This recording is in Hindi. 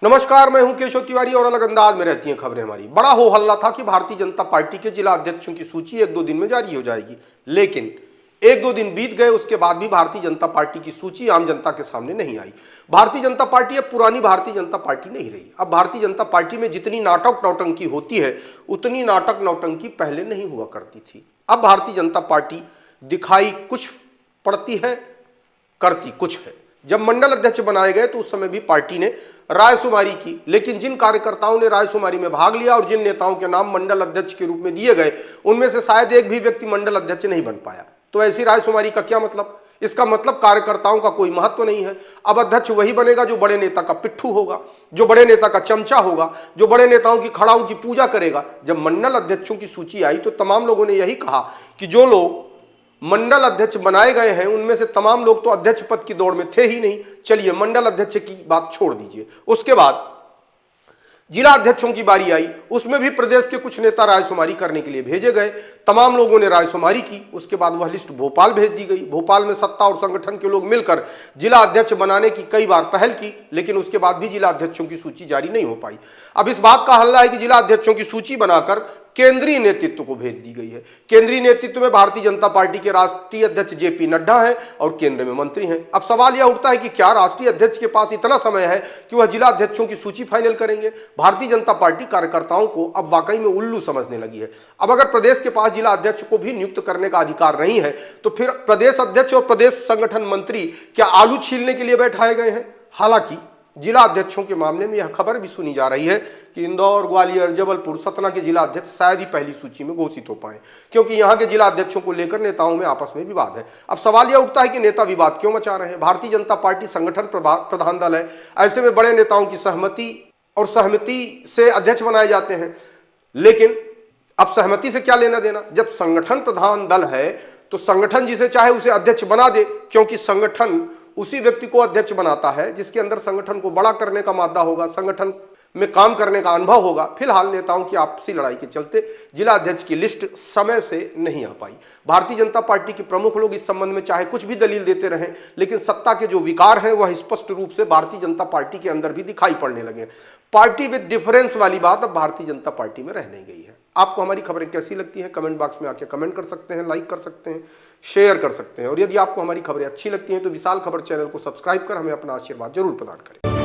नमस्कार, मैं हूं केशव तिवारी और अलग अंदाज में रहती हैं खबरें हमारी। बड़ा हो हल्ला था कि भारतीय जनता पार्टी के जिला अध्यक्षों की सूची 1-2 दिन में जारी हो जाएगी, लेकिन 1-2 दिन बीत गए, उसके बाद भी भारतीय जनता पार्टी की सूची आम जनता के सामने नहीं आई। भारतीय जनता पार्टी अब पुरानी भारतीय जनता पार्टी नहीं रही। अब भारतीय जनता पार्टी में जितनी नाटक नौटंकी होती है उतनी नाटक नौटंकी पहले नहीं हुआ करती थी। अब भारतीय जनता पार्टी दिखाई कुछ पड़ती है, करती कुछ है। जब मंडल अध्यक्ष बनाए गए तो उस समय भी पार्टी ने रायशुमारी की, लेकिन जिन कार्यकर्ताओं ने रायशुमारी में भाग लिया और जिन नेताओं के नाम मंडल अध्यक्ष के रूप में दिए गए, उनमें से शायद एक भी व्यक्ति मंडल अध्यक्ष नहीं बन पाया। तो ऐसी रायशुमारी का क्या मतलब? इसका मतलब कार्यकर्ताओं का कोई महत्व नहीं है। अब अध्यक्ष वही बनेगा जो बड़े नेता का पिट्ठू होगा, जो बड़े नेता का चमचा होगा, जो बड़े नेताओं की खड़ाओं की पूजा करेगा। जब मंडल अध्यक्षों की सूची आई तो तमाम लोगों ने यही कहा कि जो लोग मंडल अध्यक्ष बनाए गए हैं उनमें से तमाम लोग तो अध्यक्ष पद की दौड़ में थे ही नहीं। चलिए, मंडल अध्यक्ष की बात छोड़ दीजिए। उसके बाद जिला अध्यक्षों की बारी आई, उसमें भी प्रदेश के कुछ नेता रायशुमारी करने के लिए भेजे गए। तमाम लोगों ने रायशुमारी की। उसके बाद वह लिस्ट भोपाल भेज दी गई। भोपाल में सत्ता और संगठन के लोग मिलकर जिला अध्यक्ष बनाने की कई बार पहल की, लेकिन उसके बाद भी जिला अध्यक्षों की सूची जारी नहीं हो पाई। अब इस बात का हल्ला है कि जिला अध्यक्षों की सूची बनाकर केंद्रीय नेतृत्व को भेज दी गई है। केंद्रीय नेतृत्व में भारतीय जनता पार्टी के राष्ट्रीय अध्यक्ष जेपी नड्डा हैं और केंद्र में मंत्री हैं। अब सवाल यह उठता है कि क्या राष्ट्रीय अध्यक्ष के पास इतना समय है कि वह जिला अध्यक्षों की सूची फाइनल करेंगे? भारतीय जनता पार्टी कार्यकर्ताओं को अब वाकई में उल्लू समझने लगी है। अब अगर प्रदेश के पास जिला अध्यक्ष को भी नियुक्त करने का अधिकार नहीं है तो फिर प्रदेश अध्यक्ष और प्रदेश संगठन मंत्री क्या आलू छीलने के लिए बैठाए गए हैं? हालांकि जिला अध्यक्षों के मामले में यह खबर भी सुनी जा रही है कि इंदौर, ग्वालियर, जबलपुर, सतना के जिला अध्यक्ष शायद ही पहली सूची में घोषित हो पाए, क्योंकि यहां के जिला अध्यक्षों को लेकर नेताओं में आपस में विवाद है। अब सवाल यह उठता है कि नेता विवाद क्यों मचा रहे हैं? भारतीय जनता पार्टी संगठन प्रधान दल है। ऐसे में बड़े नेताओं की सहमति से अध्यक्ष बनाए जाते हैं, लेकिन अब सहमति से क्या लेना देना? जब संगठन प्रधान दल है तो संगठन जिसे चाहे उसे अध्यक्ष बना दे, क्योंकि संगठन उसी व्यक्ति को अध्यक्ष बनाता है जिसके अंदर संगठन को बड़ा करने का मादा होगा, संगठन में काम करने का अनुभव होगा। फिलहाल नेताओं की आपसी लड़ाई के चलते जिला अध्यक्ष की लिस्ट समय से नहीं आ पाई। भारतीय जनता पार्टी के प्रमुख लोग इस संबंध में चाहे कुछ भी दलील देते रहें, लेकिन सत्ता के जो विकार हैं वह स्पष्ट रूप से भारतीय जनता पार्टी के अंदर भी दिखाई पड़ने लगे। पार्टी विद डिफरेंस वाली बात अब भारतीय जनता पार्टी में रह नहीं गई है। आपको हमारी खबरें कैसी लगती हैं? कमेंट बॉक्स में आके कमेंट कर सकते हैं, लाइक कर सकते हैं, शेयर कर सकते हैं। और यदि आपको हमारी खबरें अच्छी लगती हैं तो विशाल खबर चैनल को सब्सक्राइब कर हमें अपना आशीर्वाद जरूर प्रदान करें।